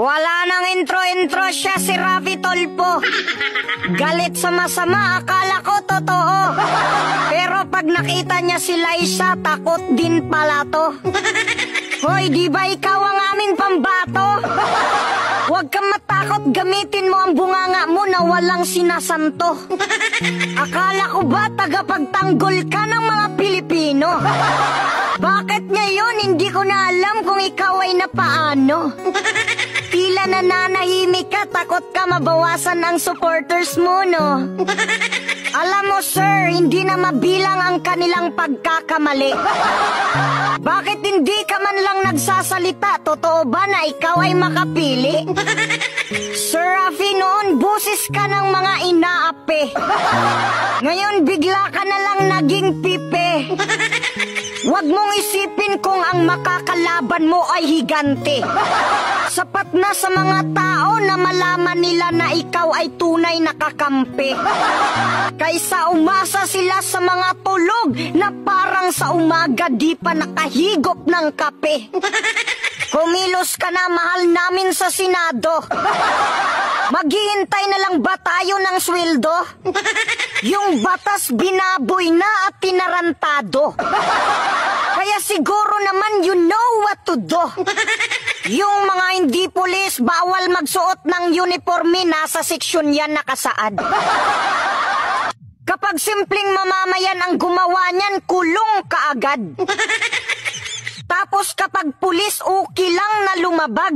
Wala nang intro-intro siya si Rafi Tolpo. Galit sa masama, akala ko totoo. Pero pag nakita niya si Liza, takot din pala to. Hoy, di ba ikaw ang aming pambato? Huwag kang matakot, gamitin mo ang bunganga mo na walang sinasanto. Akala ko ba tagapagtanggol ka ng mga Pilipino? Bakit ngayon hindi ko na alam kung ikaw ay napaano? Tila nananahimik ka, takot ka mabawasan ang supporters mo, no? Alam mo, sir, hindi na mabilang ang kanilang pagkakamali. Bakit hindi ka man lang nagsasalita? Totoo ba na ikaw ay makapili? Sir Rafi, noon busis ka ng mga inaapi. Ngayon bigla ka na lang naging pipe. Huwag mong isipin kung ang makakalaban mo ay higante. Sapat na sa mga tao na malaman nila na ikaw ay tunay na kakampi. Kaysa umasa sila sa mga tulog na parang sa umaga di pa nakahigop ng kape. Kumilos ka na, mahal namin sa Senado. Maghihintay na lang ba tayo ng sweldo? Yung batas binaboy na at tinarantado. Kaya siguro naman you know what to do. Yung mga hindi pulis, bawal magsuot ng uniforme, nasa seksyon yan nakasaad. Kapag simpleng mamamayan ang gumawa niyan, kulong kaagad. Tapos kapag pulis, okay lang na lumabag.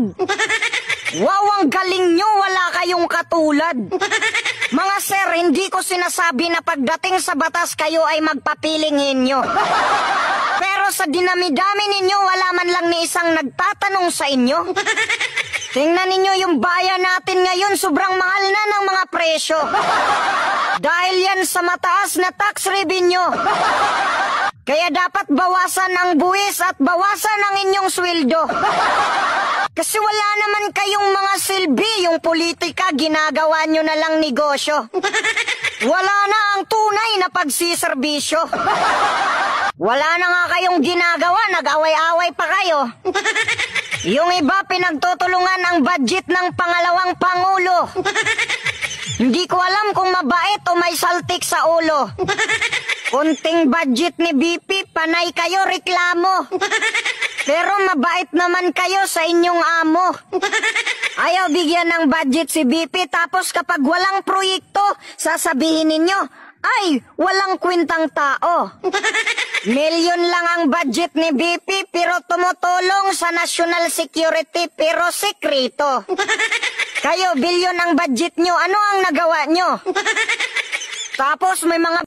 Wow, ang galing nyo, wala kayong katulad. Mga sir, hindi ko sinasabi na pagdating sa batas kayo ay magpapiling inyo. Pero sa dinami-dami ninyo, wala man lang ni isang nagtatanong sa inyo. Tingnan ninyo yung bayan natin ngayon, sobrang mahal na ng mga presyo. Dahil yan sa mataas na tax revenue. Kaya dapat bawasan ang buwis at bawasan ang inyong sweldo. Kasi wala naman kayong mga silbi, yung politika ginagawa nyo na lang negosyo. Wala na ang tunay na pagsiservisyo. Wala na nga kayong ginagawa, nag-away-away pa kayo. Yung iba pinagtutulungan ang budget ng pangalawang pangulo. Hindi ko alam kung mabait o may saltik sa ulo. Kunting budget ni BP, panay kayo reklamo. Pero mabait naman kayo sa inyong amo. Ayaw bigyan ng budget si BP, tapos kapag walang proyekto, sasabihin ninyo, ay, walang kwentang tao. Milyon lang ang budget ni BP, pero tumutulong sa national security, pero sekreto. Kayo, bilyon ang budget nyo, ano ang nagawa nyo? Tapos may mga